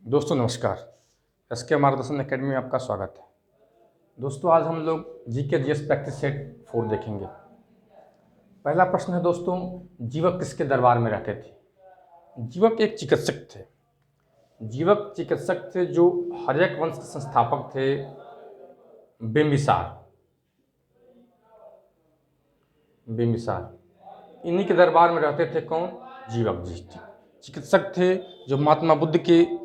दोस्तों नमस्कार। एसके मार्गदर्शन एकेडमी में आपका स्वागत है। दोस्तों आज हम लोग जीके जीएस प्रैक्टिस सेट 4 देखेंगे। पहला प्रश्न है दोस्तों, जीवक किसके दरबार में रहते थे? जीवक एक चिकित्सक थे। जीवक चिकित्सक थे जो हर्यक वंश के संस्थापक थे बिंबिसार। इन्हीं के दरबार में रहते थे कौन? जीवक जी। चिकित्सक थे जो महात्मा बुद्ध की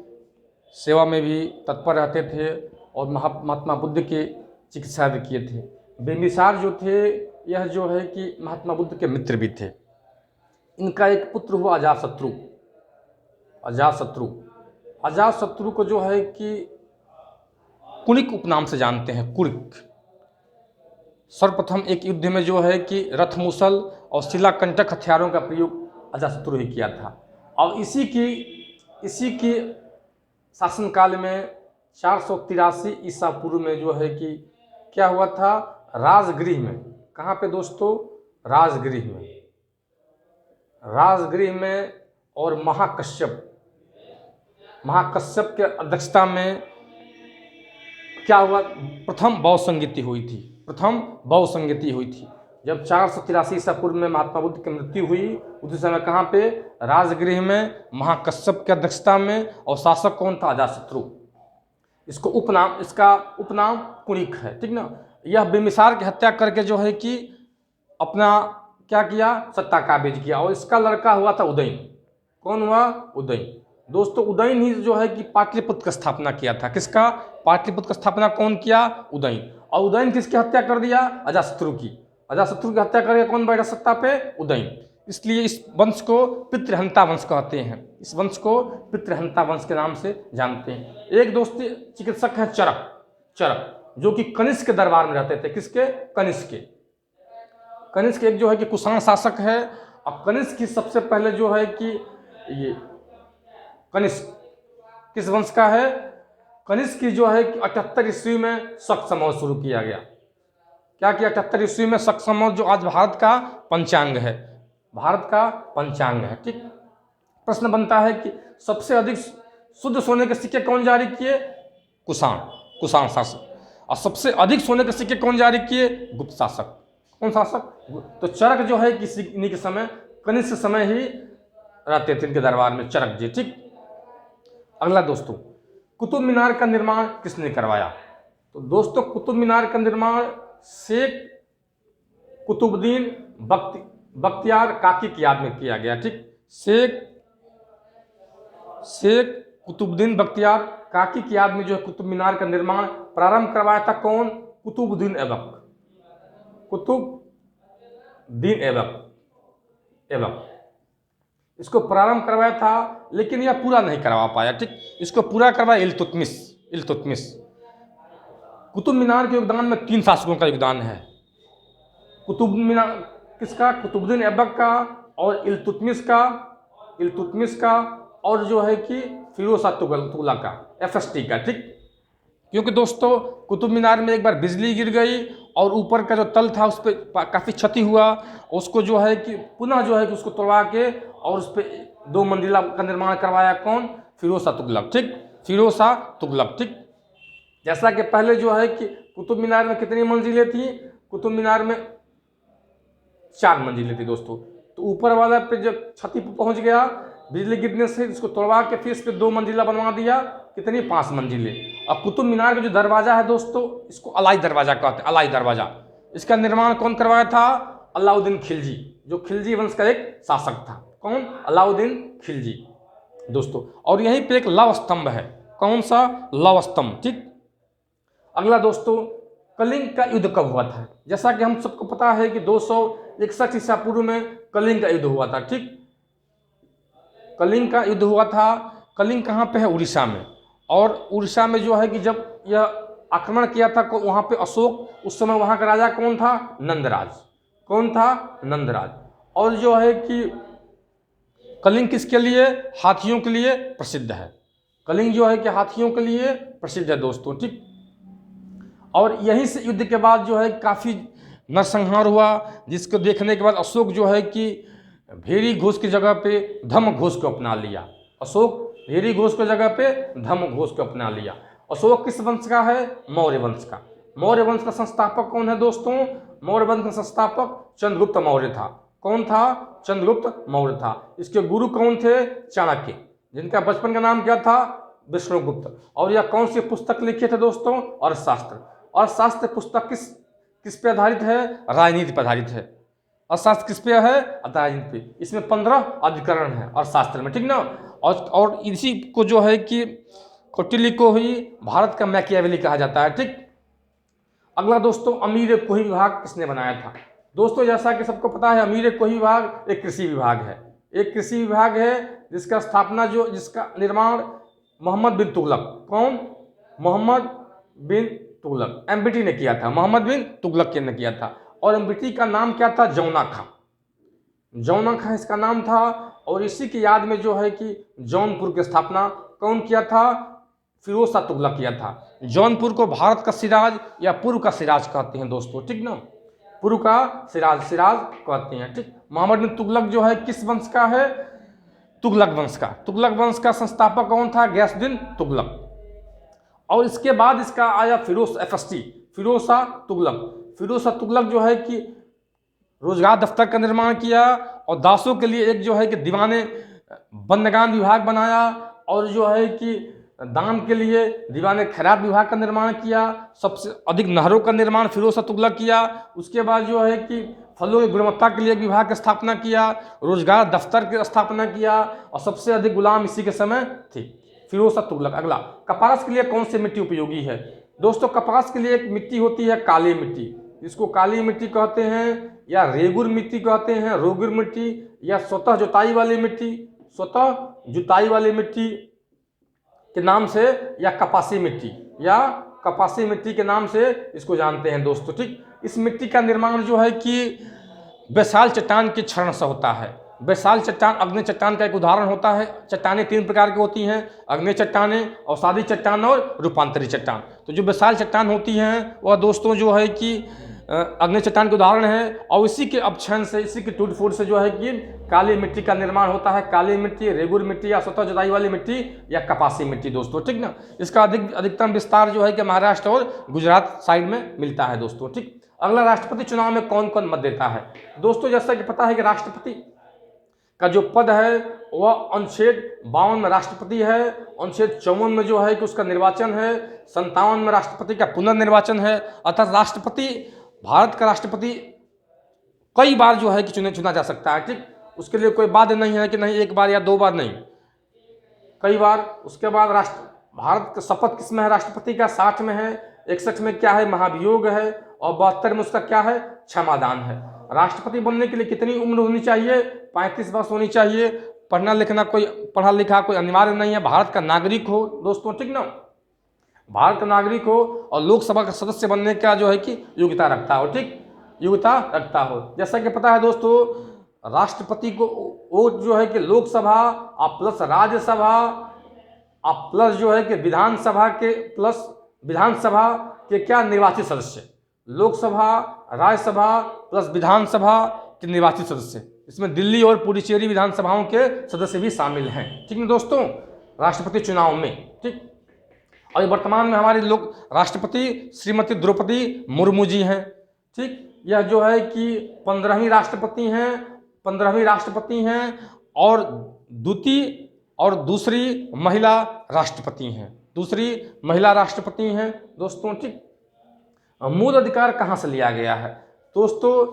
सेवा में भी तत्पर रहते थे और महात्मा बुद्ध की चिकित्सा भी किए थे। बिंबिसार जो थे यह जो है कि महात्मा बुद्ध के मित्र भी थे। इनका एक पुत्र हुआ अजातशत्रु। अजातशत्रु को जो है कि कुणिक उपनाम से जानते हैं। कुणिक सर्वप्रथम एक युद्ध में जो है कि रथमुसल और शिलाकंटक हथियारों का प्रयोग अजातशत्रु ही किया था। और इसी की शासनकाल में 483 ईसा पूर्व में जो है कि क्या हुआ था? राजगृह में। कहाँ पे दोस्तों? राजगृह में और महाकश्यप के अध्यक्षता में क्या हुआ? प्रथम बौद्ध संगीति हुई थी। जब 483 ईसा पूर्व में महात्मा बुद्ध की मृत्यु हुई उसी समय कहाँ पे? राजगृह में, महाकश्यप की अध्यक्षता में। और शासक कौन था? अजातशत्रु। इसका उपनाम कुणिक है, ठीक ना। यह बिंबिसार की हत्या करके जो है कि अपना क्या किया? सत्ता काबिज किया। और इसका लड़का हुआ था उदयन। कौन हुआ? उदयन। दोस्तों उदयन ही जो है कि पाटलिपुत्र का स्थापना किया था। किसका? पाटलिपुत्र का स्थापना कौन किया? उदयन। और उदयन किसकी हत्या कर दिया? अजातशत्रु की हत्या करके कौन बैठा सत्ता पे? उदयन। इसलिए इस वंश को पितृहंता वंश कहते हैं। इस वंश को पितृहंता वंश के नाम से जानते हैं। एक दोस्त चिकित्सक है चरक, जो कि कनिष्क के दरबार में रहते थे। किसके? कनिष्क एक जो है कि कुषाण शासक है। और कनिष्क की सबसे पहले जो है कि ये कनिष्क किस वंश का है? कनिष्क की जो है कि 78 ईस्वी में शक संवत शुरू किया गया। क्या किया? 78 ईस्वी में शक संवत, जो आज भारत का पंचांग है। ठीक। प्रश्न बनता है कि सबसे अधिक शुद्ध सोने के सिक्के कौन जारी किए? कुषाण शासक। और सबसे अधिक सोने के सिक्के कौन जारी किए? गुप्त शासक। कौन शासक? तो चरक जो है किसी इन्हीं के समय, कनिष्क समय ही रहते थे इनके दरबार में चरक जी। ठीक। अगला दोस्तों, कुतुब मीनार का निर्माण किसने करवाया? तो दोस्तों कुतुब मीनार का निर्माण शेख कुतुबुद्दीन बख्तियार काकी की याद में किया गया। ठीक। शेख कुतुबुद्दीन बख्तियार काकी की याद में जो है कुतुब मीनार का निर्माण प्रारंभ करवाया था कौन? कुतुबुद्दीन ऐबक। इसको प्रारंभ करवाया था, लेकिन यह पूरा नहीं करवा पाया। ठीक। इसको पूरा करवाया इल्तुतमिश। कुतुब मीनार के योगदान में 3 शासकों का योगदान है। कुतुब मीनार किसका? कुतुबुद्दीन ऐबक का और इल्तुतमिश का और जो है कि फिरोज शाह तुगलक का, FST का। ठीक। क्योंकि दोस्तों कुतुब मीनार में एक बार बिजली गिर गई और ऊपर का जो तल था उस पर काफ़ी क्षति हुआ। उसको जो है कि पुनः जो है कि उसको तोड़वा के और उस पर 2 मंजिला का निर्माण करवाया कौन? फिरोज शाह तुगलक। ठीक। जैसा कि पहले जो है कि कुतुब मीनार में कितनी मंजिलें थी? कुतुब मीनार में 4 मंजिलें थी दोस्तों। तो ऊपर वाला पे जब क्षति पहुंच गया बिजली गिरने से, इसको तोड़वा के फिर इस पे 2 मंजिला बनवा दिया। कितनी? 5 मंजिलें। और कुतुब मीनार का जो दरवाजा है दोस्तों, इसको अलाई दरवाजा कहते हैं। अलाई दरवाजा, इसका निर्माण कौन करवाया था? अलाउद्दीन खिलजी, जो खिलजी वंश का एक शासक था। कौन? अलाउद्दीन खिलजी दोस्तों। और यहीं पे एक लव स्तंभ है। कौन सा? लव स्तंभ। ठीक। अगला दोस्तों, कलिंग का युद्ध कब हुआ था? जैसा कि हम सबको पता है कि 261 ईसा पूर्व में कलिंग का युद्ध हुआ था। ठीक। कलिंग का युद्ध हुआ था। कलिंग कहाँ पे है? उड़ीसा में। और उड़ीसा में जो है कि जब यह आक्रमण किया था वहाँ पे अशोक, उस समय वहाँ का राजा कौन था? नंदराज। और जो है कि कलिंग किसके लिए? हाथियों के लिए प्रसिद्ध है। कलिंग जो है कि हाथियों के लिए प्रसिद्ध है दोस्तों। ठीक। और यहीं से युद्ध के बाद जो है काफ़ी नरसंहार हुआ, जिसको देखने के बाद अशोक जो है कि भेरी घोष की जगह पे धम्म घोष को अपना लिया। अशोक हेरी घोष की जगह पे धम्म घोष को अपना लिया। अशोक किस वंश का है? मौर्य वंश का। मौर्य वंश का संस्थापक कौन है दोस्तों? मौर्य वंश का संस्थापक चंद्रगुप्त मौर्य था। कौन था? चंद्रगुप्त मौर्य था। इसके गुरु कौन थे? चाणक्य, जिनका बचपन का नाम क्या था? विष्णुगुप्त। और यह कौन सी पुस्तक लिखे थे दोस्तों? अर्थशास्त्र। अर्थशास्त्र पुस्तक किस पे आधारित है? राजनीति पर आधारित है। अर्थशास्त्र किस पे है? राजनीति पे। इसमें 15 अधिकरण है अर्थशास्त्र में, ठीक ना। और इसी को जो है कि कौटिल्य को ही भारत का मैकियावेली कहा जाता है, ठीक। अगला दोस्तों, अमीर कोही विभाग किसने बनाया था? दोस्तों जैसा कि सबको पता है, अमीर कोही विभाग एक कृषि विभाग है। एक कृषि विभाग है जिसका निर्माण मोहम्मद बिन तुगलक, कौन? मोहम्मद बिन तुगलक, एमबीटी ने किया था। मोहम्मद बिन तुगलक ने किया था। और एमबीटी का नाम क्या था? जौना खां। जौना खां इसका नाम था। और इसी की याद में जो है कि जौनपुर की स्थापना कौन किया था? फिरोज शाह तुगलक किया था। जौनपुर को भारत का सिराज या पूर्व का सिराज कहते हैं दोस्तों, ठीक ना। पूर्व का सिराज कहते हैं, ठीक। मोहम्मद बिन तुगलक जो है किस वंश का है? तुगलक वंश का। तुगलक वंश का संस्थापक कौन था? गयासुद्दीन तुगलक। और इसके बाद इसका आया फिरोज शाह तुगलक। फिरोज शाह तुगलक जो है कि रोजगार दफ्तर का निर्माण किया और दासों के लिए एक जो है कि दीवाने बंदगान विभाग बनाया, और जो है कि दान के लिए दीवाने खैरात विभाग का निर्माण किया। सबसे अधिक नहरों का निर्माण फिरोज शाह तुगलक किया। उसके बाद जो है कि फलों की गुणवत्ता के लिए एक विभाग की स्थापना किया, रोजगार दफ्तर की स्थापना किया, और सबसे अधिक गुलाम इसी के समय थे, फिरोज शाह तुगलक। अगला, कपास के लिए कौन सी मिट्टी उपयोगी है? दोस्तों कपास के लिए एक मिट्टी होती है काली मिट्टी, इसको काली मिट्टी कहते हैं, या रेगुर मिट्टी कहते हैं, रोगुर मिट्टी, या स्वतः जुताई वाली मिट्टी, स्वतः जुताई वाली मिट्टी के नाम से, या कपासी मिट्टी के नाम से इसको जानते हैं दोस्तों, ठीक। इस मिट्टी का निर्माण जो है कि बेसाल चट्टान के क्षरण से होता है। बेसाल चट्टान अग्नि चट्टान का एक उदाहरण होता है। चट्टानें 3 प्रकार की होती हैं, अग्नि चट्टानें, अवसादी चट्टान और रूपांतरी चट्टान। तो जो बेसाल चट्टान होती हैं वह दोस्तों जो है कि अग्नि चट्टान के उदाहरण है, और इसी के अपक्षय से, इसी के टूट फूट से जो है कि काली मिट्टी का निर्माण होता है। काली मिट्टी, रेगुर मिट्टी, या स्वतः जुताई वाली मिट्टी, या कपासी मिट्टी दोस्तों, ठीक ना। इसका अधिकतम विस्तार जो है कि महाराष्ट्र और गुजरात साइड में मिलता है दोस्तों, ठीक। अगला, राष्ट्रपति चुनाव में कौन कौन मत देता है? दोस्तों जैसा कि पता है कि राष्ट्रपति का जो पद है वह अनुच्छेद 52 में राष्ट्रपति है, अनुच्छेद 54 में जो है कि उसका निर्वाचन है, 57 में राष्ट्रपति का पुनर्निर्वाचन है। अर्थात राष्ट्रपति, भारत का राष्ट्रपति कई बार जो है कि चुना जा सकता है, ठीक। उसके लिए कोई बाध्य नहीं है कि नहीं 1 बार या 2 बार, नहीं, कई बार। उसके बाद भारत का शपथ किसमें है? राष्ट्रपति का 60 में है, 61 में क्या है? महाभियोग है, और 72 में उसका क्या है? क्षमादान है। राष्ट्रपति बनने के लिए कितनी उम्र होनी चाहिए? 35 वर्ष होनी चाहिए। पढ़ा लिखा कोई अनिवार्य नहीं है। भारत का नागरिक हो दोस्तों, ठीक ना, भारत का नागरिक हो, और लोकसभा का सदस्य बनने का जो है कि योग्यता रखता हो, ठीक, योग्यता रखता हो। जैसा कि पता है दोस्तों, राष्ट्रपति को वो जो है कि लोकसभा प्लस राज्यसभा प्लस जो है कि विधानसभा के क्या निर्वाचित सदस्य, लोकसभा, राज्यसभा प्लस विधानसभा के निर्वाचित सदस्य, इसमें दिल्ली और पुडुचेरी विधानसभाओं के सदस्य भी शामिल हैं, ठीक है दोस्तों, राष्ट्रपति चुनाव में, ठीक। और वर्तमान में हमारे लोग राष्ट्रपति श्रीमती द्रौपदी मुर्मू जी हैं, ठीक। यह जो है कि 15वीं राष्ट्रपति हैं और दूसरी महिला राष्ट्रपति हैं दोस्तों, ठीक। मूल अधिकार कहाँ से लिया गया है? दोस्तों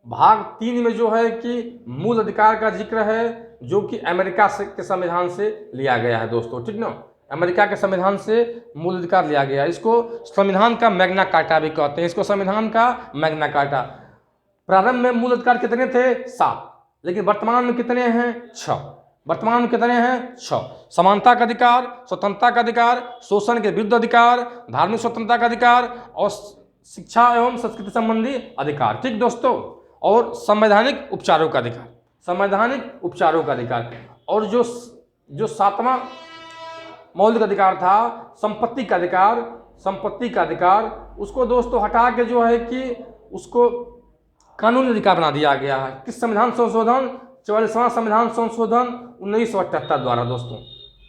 भाग 3 में जो है कि मूल अधिकार का जिक्र है, जो कि अमेरिका के संविधान से लिया गया है दोस्तों, ठीक ना। अमेरिका के संविधान से मूल अधिकार लिया गया है। इसको संविधान का मैग्ना कार्टा भी कहते हैं, इसको संविधान का मैग्ना कार्टा। प्रारंभ में मूल अधिकार कितने थे? 7, लेकिन वर्तमान में कितने हैं? 6। समानता का अधिकार, स्वतंत्रता का अधिकार, शोषण के विरुद्ध अधिकार, धार्मिक स्वतंत्रता का अधिकार, और शिक्षा एवं संस्कृति संबंधी अधिकार, ठीक दोस्तों, और संवैधानिक उपचारों का अधिकार। और जो 7वां मौलिक अधिकार था, संपत्ति का अधिकार, उसको दोस्तों हटा के जो है कि उसको कानूनी अधिकार बना दिया गया है। किस संविधान संशोधन? 44वां संविधान संशोधन 1978 द्वारा दोस्तों।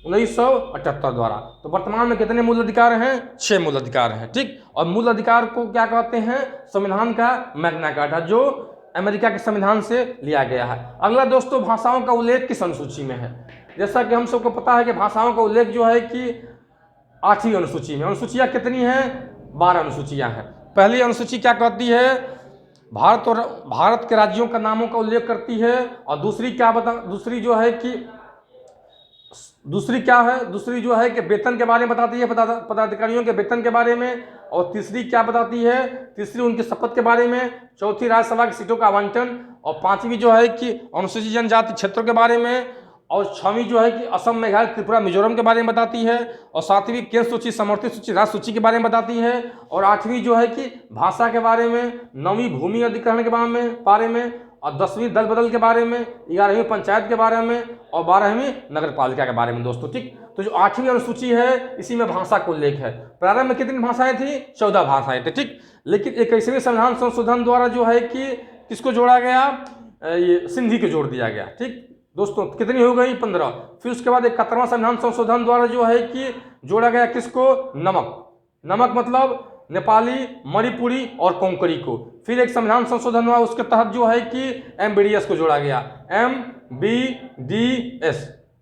1978 द्वारा। तो वर्तमान में कितने मूल अधिकार हैं? 6 मूल अधिकार हैं, ठीक। और मूल अधिकार को क्या कहते हैं? संविधान का मैग्ना कार्टा, जो अमेरिका के संविधान से लिया गया है। अगला दोस्तों, भाषाओं का उल्लेख किस अनुसूची में है? जैसा कि हम सबको पता है कि भाषाओं का उल्लेख जो है कि 8वीं अनुसूची में। अनुसूचियाँ कितनी हैं? 12 अनुसूचियाँ हैं। पहली अनुसूची क्या कहती है? भारत के राज्यों का नामों का उल्लेख करती है। और दूसरी क्या दूसरी जो है कि दूसरी क्या है? दूसरी जो है कि वेतन के बारे में बताती है, पदाधिकारियों के वेतन के बारे में। और तीसरी क्या बताती है? तीसरी उनकी शपथ के बारे में। चौथी राज्यसभा की सीटों का आवंटन। और 5वीं जो है कि अनुसूचित जनजाति क्षेत्रों के बारे में। और 6वीं जो है कि असम, मेघालय, त्रिपुरा, मिजोरम के बारे में बताती है। और 7वीं केंद्र सूची, समर्थित सूची, राज्य सूची के बारे में बताती है। और 8वीं जो है कि भाषा के बारे में। 9वीं भूमि अधिग्रहण के बारे में। और 10वीं दल बदल के बारे में। 11वीं पंचायत के बारे में। और 12वीं नगर पालिका के बारे में दोस्तों, ठीक। तो जो 8वीं अनुसूची है, इसी में भाषा का उल्लेख है। प्रारंभ में कितनी भाषाएं थी? 14 भाषाएं थी, ठीक। लेकिन 21वें संविधान संशोधन द्वारा जो है कि किसको जोड़ा गया? ये सिंधी को जोड़ दिया गया, ठीक दोस्तों। कितनी हो गई? 15। फिर उसके बाद 71वां संविधान संशोधन द्वारा जो है कि जोड़ा गया किसको? नमक मतलब नेपाली, मणिपुरी और कोंकणी को। फिर एक संविधान संशोधन हुआ, उसके तहत जो है कि MBDS को जोड़ा गया। MBDS,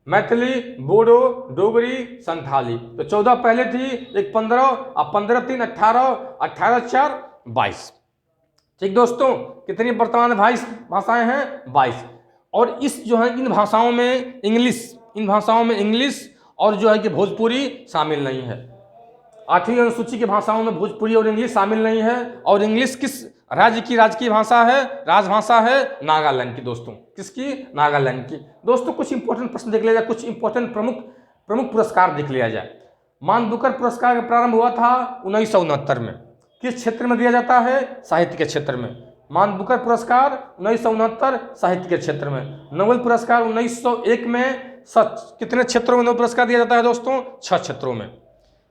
मैथिली, बोडो, डोगरी, संथाली। तो 14 पहले थी, एक 15, अब 15 3 18, 18 4 22, ठीक दोस्तों। कितनी वर्तमान में 22 भाषाएं हैं? 22। और इस जो है इन भाषाओं में इंग्लिश और जो है कि भोजपुरी शामिल नहीं है। 8वीं अनुसूची की भाषाओं में भोजपुरी और इंग्लिश शामिल नहीं है। और इंग्लिश किस राज्य की राजकीय भाषा है? राजभाषा है नागालैंड की दोस्तों। किसकी? नागालैंड की। दोस्तों कुछ इंपॉर्टेंट प्रश्न देख लिया जाए, कुछ इंपॉर्टेंट प्रमुख पुरस्कार देख लिया जाए। मान बुकर पुरस्कार का प्रारंभ हुआ था 1969 में। किस क्षेत्र में दिया जाता है? साहित्य के क्षेत्र में। मान बुकर पुरस्कार 1969 साहित्य के क्षेत्र में। नोबेल पुरस्कार 1901 में कितने क्षेत्रों में नोबेल पुरस्कार दिया जाता है दोस्तों? 6 क्षेत्रों में।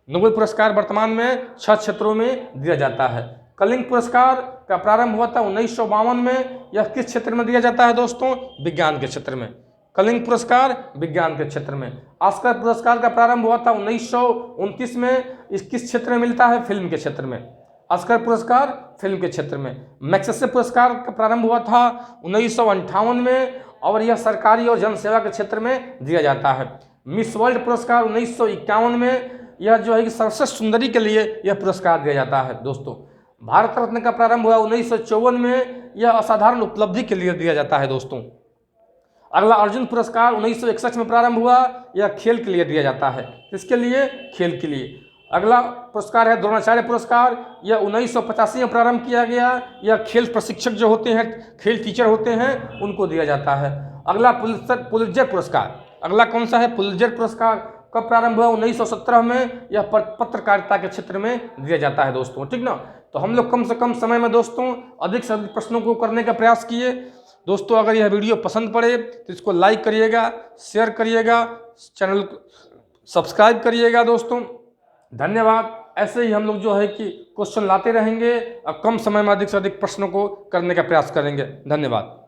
नोबेल पुरस्कार वर्तमान में 6 क्षेत्रों में दिया जाता है। कलिंग पुरस्कार का प्रारंभ हुआ था 1952 में। यह किस क्षेत्र में दिया जाता है दोस्तों? विज्ञान के क्षेत्र में। कलिंग पुरस्कार विज्ञान के क्षेत्र में। ऑस्कर पुरस्कार का प्रारंभ हुआ था 1929 में। इस किस क्षेत्र में मिलता है? फिल्म के क्षेत्र में। ऑस्कर पुरस्कार फिल्म के क्षेत्र में। मैग्सेसे पुरस्कार का प्रारंभ हुआ था 1958 में। और यह सरकारी और जनसेवा के क्षेत्र में दिया जाता है। मिस वर्ल्ड पुरस्कार 1951 में। यह जो है कि सर्वश्रेष्ठ सुंदरी के लिए यह पुरस्कार दिया जाता है दोस्तों। भारत रत्न का प्रारंभ हुआ 1954 में। यह असाधारण उपलब्धि के लिए दिया जाता है दोस्तों। अगला अर्जुन पुरस्कार 1961 में प्रारंभ हुआ। यह खेल के लिए दिया जाता है। किसके लिए? खेल के लिए। अगला पुरस्कार है द्रोणाचार्य पुरस्कार। यह 1985 में प्रारंभ किया गया। यह खेल प्रशिक्षक जो होते हैं, खेल टीचर होते हैं, उनको दिया जाता है। अगला पुलित्जर पुरस्कार। अगला कौन सा है? पुलित्जर पुरस्कार कब प्रारंभ हुआ? 1917 में। यह पत्रकारिता के क्षेत्र में दिया जाता है दोस्तों, ठीक ना। तो हम लोग कम से कम समय में दोस्तों अधिक से अधिक प्रश्नों को करने का प्रयास किए दोस्तों। अगर यह वीडियो पसंद पड़े तो इसको लाइक करिएगा, शेयर करिएगा, चैनल सब्सक्राइब करिएगा दोस्तों। धन्यवाद। ऐसे ही हम लोग जो है कि क्वेश्चन लाते रहेंगे और कम समय में अधिक से अधिक प्रश्नों को करने का प्रयास करेंगे। धन्यवाद।